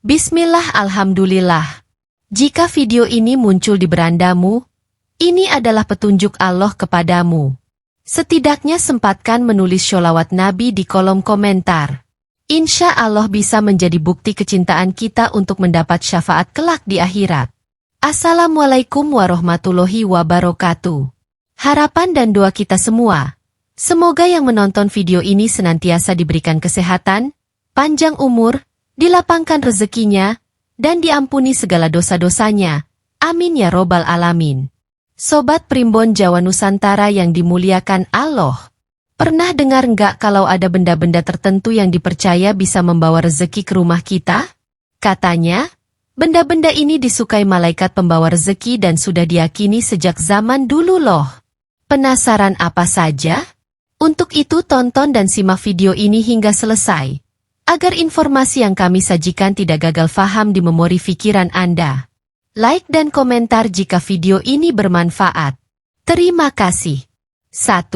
Bismillah, alhamdulillah. Jika video ini muncul di berandamu, ini adalah petunjuk Allah kepadamu. Setidaknya sempatkan menulis sholawat Nabi di kolom komentar. Insya Allah bisa menjadi bukti kecintaan kita untuk mendapat syafaat kelak di akhirat. Assalamualaikum warahmatullahi wabarakatuh. Harapan dan doa kita semua, semoga yang menonton video ini senantiasa diberikan kesehatan, panjang umur, dilapangkan rezekinya, dan diampuni segala dosa-dosanya. Amin ya robbal alamin. Sobat Primbon Jawa Nusantara yang dimuliakan Allah. Pernah dengar nggak kalau ada benda-benda tertentu yang dipercaya bisa membawa rezeki ke rumah kita? Katanya, benda-benda ini disukai malaikat pembawa rezeki dan sudah diyakini sejak zaman dulu loh. Penasaran apa saja? Untuk itu tonton dan simak video ini hingga selesai, agar informasi yang kami sajikan tidak gagal faham di memori pikiran Anda. Like dan komentar jika video ini bermanfaat. Terima kasih. 1.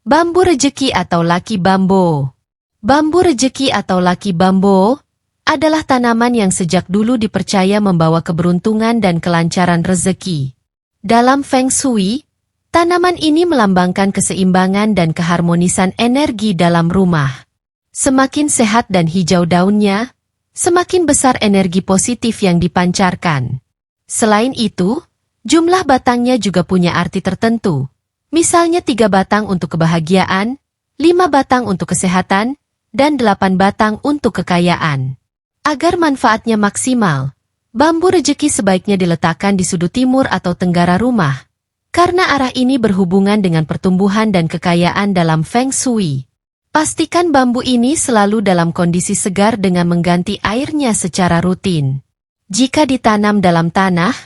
Bambu rejeki atau laki bambo. Bambu rejeki atau laki bambo adalah tanaman yang sejak dulu dipercaya membawa keberuntungan dan kelancaran rezeki. Dalam Feng Shui, tanaman ini melambangkan keseimbangan dan keharmonisan energi dalam rumah. Semakin sehat dan hijau daunnya, semakin besar energi positif yang dipancarkan. Selain itu, jumlah batangnya juga punya arti tertentu. Misalnya 3 batang untuk kebahagiaan, 5 batang untuk kesehatan, dan 8 batang untuk kekayaan. Agar manfaatnya maksimal, bambu rejeki sebaiknya diletakkan di sudut timur atau tenggara rumah, karena arah ini berhubungan dengan pertumbuhan dan kekayaan dalam Feng Shui. Pastikan bambu ini selalu dalam kondisi segar dengan mengganti airnya secara rutin. Jika ditanam dalam tanah,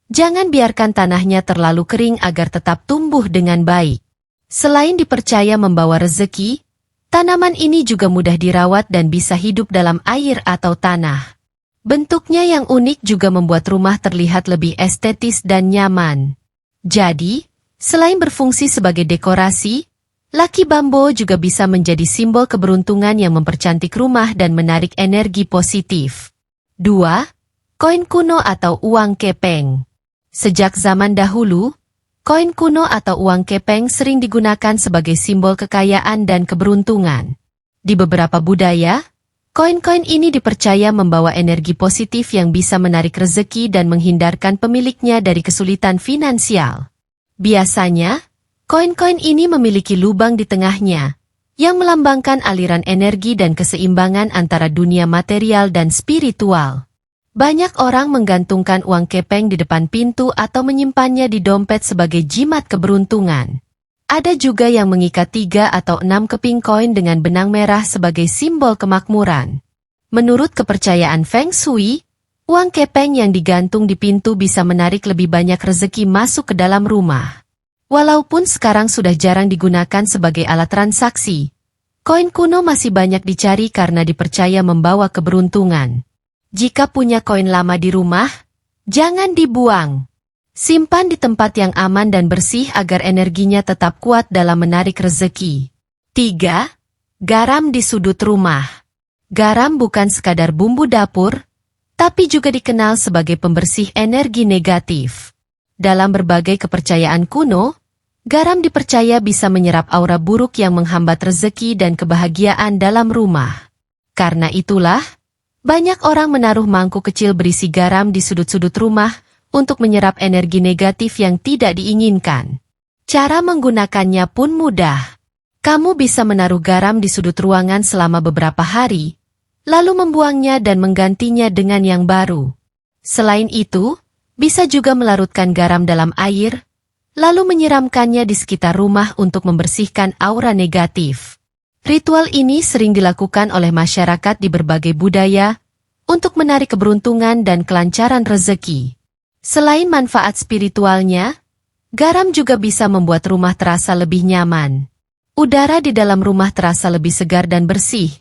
jangan biarkan tanahnya terlalu kering agar tetap tumbuh dengan baik. Selain dipercaya membawa rezeki, tanaman ini juga mudah dirawat dan bisa hidup dalam air atau tanah. Bentuknya yang unik juga membuat rumah terlihat lebih estetis dan nyaman. Jadi, selain berfungsi sebagai dekorasi, laki bambo juga bisa menjadi simbol keberuntungan yang mempercantik rumah dan menarik energi positif. 2. Koin kuno atau uang kepeng. Sejak zaman dahulu, koin kuno atau uang kepeng sering digunakan sebagai simbol kekayaan dan keberuntungan. Di beberapa budaya, koin-koin ini dipercaya membawa energi positif yang bisa menarik rezeki dan menghindarkan pemiliknya dari kesulitan finansial. Biasanya, koin-koin ini memiliki lubang di tengahnya, yang melambangkan aliran energi dan keseimbangan antara dunia material dan spiritual. Banyak orang menggantungkan uang kepeng di depan pintu atau menyimpannya di dompet sebagai jimat keberuntungan. Ada juga yang mengikat 3 atau 6 keping koin dengan benang merah sebagai simbol kemakmuran. Menurut kepercayaan Feng Shui, uang kepeng yang digantung di pintu bisa menarik lebih banyak rezeki masuk ke dalam rumah. Walaupun sekarang sudah jarang digunakan sebagai alat transaksi, koin kuno masih banyak dicari karena dipercaya membawa keberuntungan. Jika punya koin lama di rumah, jangan dibuang. Simpan di tempat yang aman dan bersih agar energinya tetap kuat dalam menarik rezeki. 3. Garam di sudut rumah. Garam bukan sekadar bumbu dapur, tapi juga dikenal sebagai pembersih energi negatif. Dalam berbagai kepercayaan kuno, garam dipercaya bisa menyerap aura buruk yang menghambat rezeki dan kebahagiaan dalam rumah. Karena itulah, banyak orang menaruh mangkuk kecil berisi garam di sudut-sudut rumah untuk menyerap energi negatif yang tidak diinginkan. Cara menggunakannya pun mudah. Kamu bisa menaruh garam di sudut ruangan selama beberapa hari, lalu membuangnya dan menggantinya dengan yang baru. Selain itu, bisa juga melarutkan garam dalam air, lalu menyiramkannya di sekitar rumah untuk membersihkan aura negatif. Ritual ini sering dilakukan oleh masyarakat di berbagai budaya untuk menarik keberuntungan dan kelancaran rezeki. Selain manfaat spiritualnya, garam juga bisa membuat rumah terasa lebih nyaman. Udara di dalam rumah terasa lebih segar dan bersih,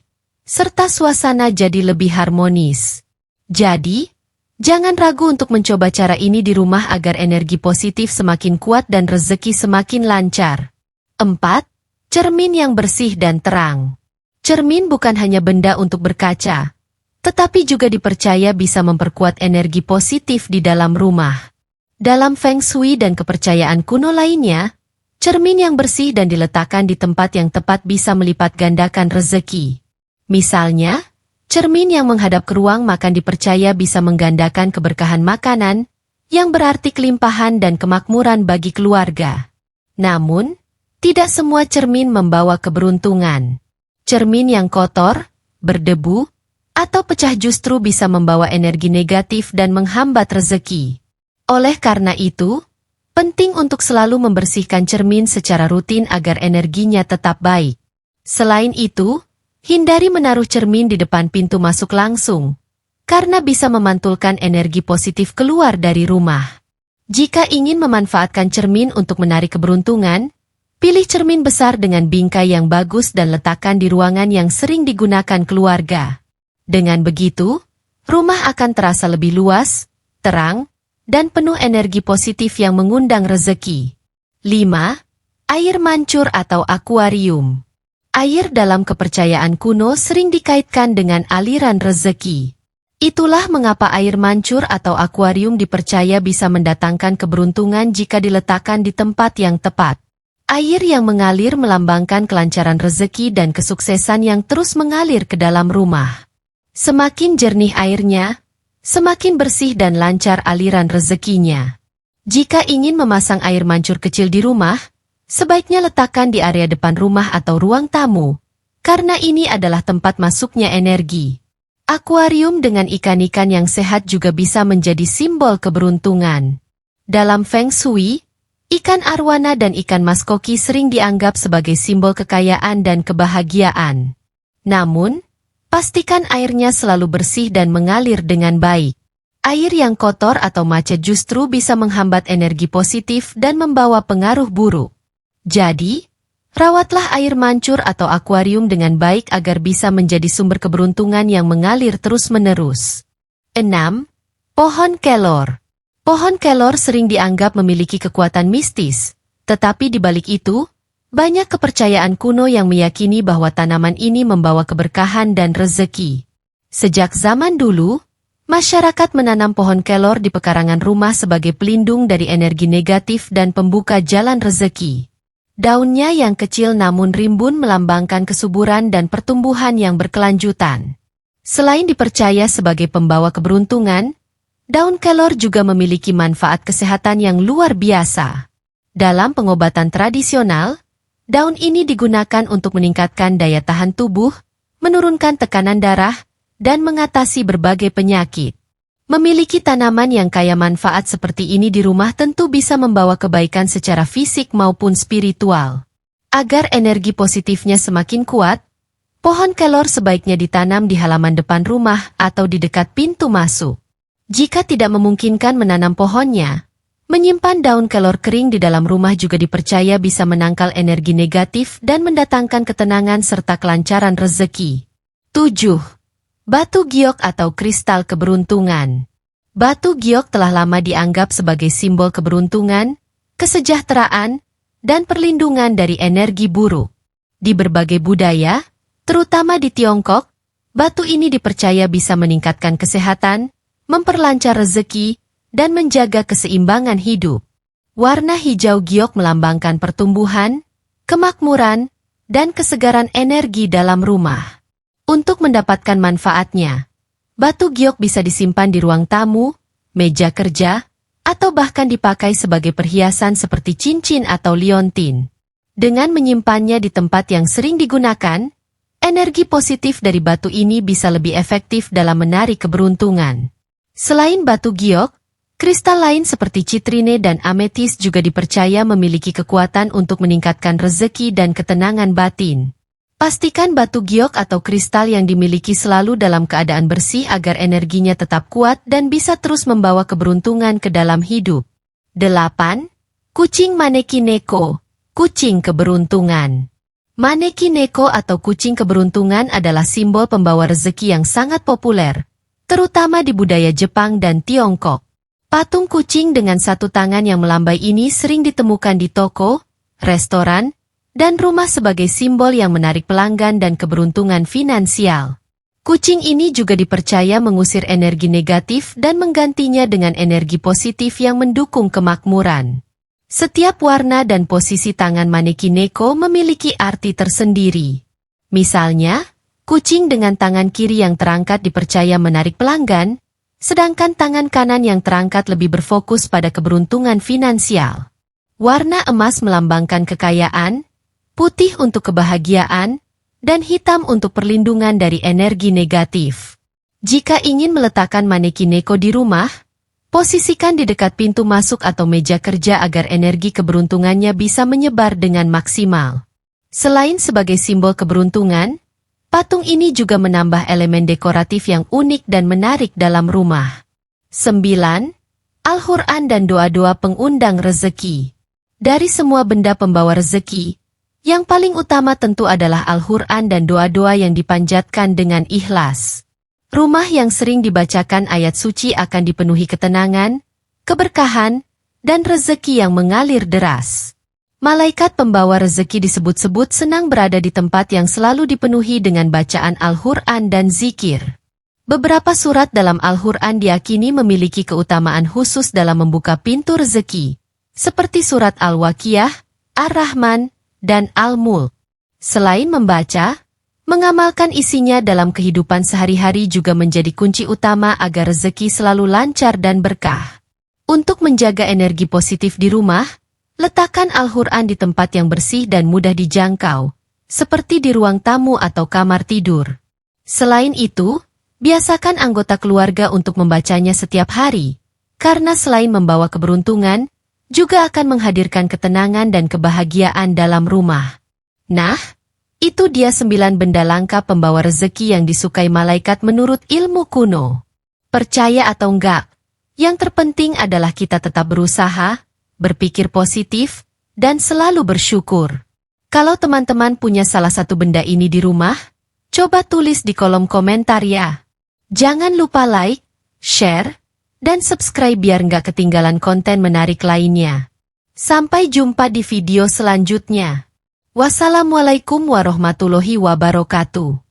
serta suasana jadi lebih harmonis. Jadi, jangan ragu untuk mencoba cara ini di rumah agar energi positif semakin kuat dan rezeki semakin lancar. 4. Cermin yang bersih dan terang. Cermin bukan hanya benda untuk berkaca, tetapi juga dipercaya bisa memperkuat energi positif di dalam rumah. Dalam Feng Shui dan kepercayaan kuno lainnya, cermin yang bersih dan diletakkan di tempat yang tepat bisa melipat gandakan rezeki. Misalnya, cermin yang menghadap ke ruang makan dipercaya bisa menggandakan keberkahan makanan, yang berarti kelimpahan dan kemakmuran bagi keluarga. Namun, tidak semua cermin membawa keberuntungan. Cermin yang kotor, berdebu, atau pecah justru bisa membawa energi negatif dan menghambat rezeki. Oleh karena itu, penting untuk selalu membersihkan cermin secara rutin agar energinya tetap baik. Selain itu, hindari menaruh cermin di depan pintu masuk langsung, karena bisa memantulkan energi positif keluar dari rumah. Jika ingin memanfaatkan cermin untuk menarik keberuntungan, pilih cermin besar dengan bingkai yang bagus dan letakkan di ruangan yang sering digunakan keluarga. Dengan begitu, rumah akan terasa lebih luas, terang, dan penuh energi positif yang mengundang rezeki. 5. Air mancur atau akuarium. Air dalam kepercayaan kuno sering dikaitkan dengan aliran rezeki. Itulah mengapa air mancur atau akuarium dipercaya bisa mendatangkan keberuntungan jika diletakkan di tempat yang tepat. Air yang mengalir melambangkan kelancaran rezeki dan kesuksesan yang terus mengalir ke dalam rumah. Semakin jernih airnya, semakin bersih dan lancar aliran rezekinya. Jika ingin memasang air mancur kecil di rumah, sebaiknya letakkan di area depan rumah atau ruang tamu, karena ini adalah tempat masuknya energi. Akuarium dengan ikan-ikan yang sehat juga bisa menjadi simbol keberuntungan. Dalam Feng Shui, ikan arwana dan ikan mas koki sering dianggap sebagai simbol kekayaan dan kebahagiaan. Namun, pastikan airnya selalu bersih dan mengalir dengan baik. Air yang kotor atau macet justru bisa menghambat energi positif dan membawa pengaruh buruk. Jadi, rawatlah air mancur atau akuarium dengan baik agar bisa menjadi sumber keberuntungan yang mengalir terus-menerus. 6. Pohon kelor. Pohon kelor sering dianggap memiliki kekuatan mistis, tetapi di balik itu, banyak kepercayaan kuno yang meyakini bahwa tanaman ini membawa keberkahan dan rezeki. Sejak zaman dulu, masyarakat menanam pohon kelor di pekarangan rumah sebagai pelindung dari energi negatif dan pembuka jalan rezeki. Daunnya yang kecil namun rimbun melambangkan kesuburan dan pertumbuhan yang berkelanjutan. Selain dipercaya sebagai pembawa keberuntungan, daun kelor juga memiliki manfaat kesehatan yang luar biasa. Dalam pengobatan tradisional, daun ini digunakan untuk meningkatkan daya tahan tubuh, menurunkan tekanan darah, dan mengatasi berbagai penyakit. Memiliki tanaman yang kaya manfaat seperti ini di rumah tentu bisa membawa kebaikan secara fisik maupun spiritual. Agar energi positifnya semakin kuat, pohon kelor sebaiknya ditanam di halaman depan rumah atau di dekat pintu masuk. Jika tidak memungkinkan menanam pohonnya, menyimpan daun kelor kering di dalam rumah juga dipercaya bisa menangkal energi negatif dan mendatangkan ketenangan serta kelancaran rezeki. 7. Batu giok atau kristal keberuntungan. Batu giok telah lama dianggap sebagai simbol keberuntungan, kesejahteraan, dan perlindungan dari energi buruk. Di berbagai budaya, terutama di Tiongkok, batu ini dipercaya bisa meningkatkan kesehatan, memperlancar rezeki, dan menjaga keseimbangan hidup. Warna hijau giok melambangkan pertumbuhan, kemakmuran, dan kesegaran energi dalam rumah. Untuk mendapatkan manfaatnya, batu giok bisa disimpan di ruang tamu, meja kerja, atau bahkan dipakai sebagai perhiasan seperti cincin atau liontin. Dengan menyimpannya di tempat yang sering digunakan, energi positif dari batu ini bisa lebih efektif dalam menarik keberuntungan. Selain batu giok, kristal lain seperti citrine dan ametis juga dipercaya memiliki kekuatan untuk meningkatkan rezeki dan ketenangan batin. Pastikan batu giok atau kristal yang dimiliki selalu dalam keadaan bersih agar energinya tetap kuat dan bisa terus membawa keberuntungan ke dalam hidup. 8. Kucing Maneki Neko, kucing keberuntungan. Maneki Neko atau kucing keberuntungan adalah simbol pembawa rezeki yang sangat populer, terutama di budaya Jepang dan Tiongkok. Patung kucing dengan satu tangan yang melambai ini sering ditemukan di toko, restoran, dan rumah sebagai simbol yang menarik pelanggan dan keberuntungan finansial. Kucing ini juga dipercaya mengusir energi negatif dan menggantinya dengan energi positif yang mendukung kemakmuran. Setiap warna dan posisi tangan maneki Neko memiliki arti tersendiri. Misalnya, kucing dengan tangan kiri yang terangkat dipercaya menarik pelanggan, sedangkan tangan kanan yang terangkat lebih berfokus pada keberuntungan finansial. Warna emas melambangkan kekayaan, putih untuk kebahagiaan, dan hitam untuk perlindungan dari energi negatif. Jika ingin meletakkan maneki Neko di rumah, posisikan di dekat pintu masuk atau meja kerja agar energi keberuntungannya bisa menyebar dengan maksimal. Selain sebagai simbol keberuntungan, patung ini juga menambah elemen dekoratif yang unik dan menarik dalam rumah. 9. Al-Quran dan doa-doa pengundang rezeki. Dari semua benda pembawa rezeki, yang paling utama tentu adalah Al-Quran dan doa-doa yang dipanjatkan dengan ikhlas. Rumah yang sering dibacakan ayat suci akan dipenuhi ketenangan, keberkahan, dan rezeki yang mengalir deras. Malaikat pembawa rezeki disebut-sebut senang berada di tempat yang selalu dipenuhi dengan bacaan Al-Quran dan zikir. Beberapa surat dalam Al-Quran diyakini memiliki keutamaan khusus dalam membuka pintu rezeki, seperti surat Al-Waqiah, Ar-Rahman, dan Al-Mulk. Selain membaca, mengamalkan isinya dalam kehidupan sehari-hari juga menjadi kunci utama agar rezeki selalu lancar dan berkah. Untuk menjaga energi positif di rumah, letakkan Al-Quran di tempat yang bersih dan mudah dijangkau, seperti di ruang tamu atau kamar tidur. Selain itu, biasakan anggota keluarga untuk membacanya setiap hari, karena selain membawa keberuntungan, juga akan menghadirkan ketenangan dan kebahagiaan dalam rumah. Nah, itu dia 9 benda langka pembawa rezeki yang disukai malaikat menurut ilmu kuno. Percaya atau enggak, yang terpenting adalah kita tetap berusaha, berpikir positif, dan selalu bersyukur. Kalau teman-teman punya salah satu benda ini di rumah, coba tulis di kolom komentar ya. Jangan lupa like, share, dan subscribe biar nggak ketinggalan konten menarik lainnya. Sampai jumpa di video selanjutnya. Wassalamualaikum warahmatullahi wabarakatuh.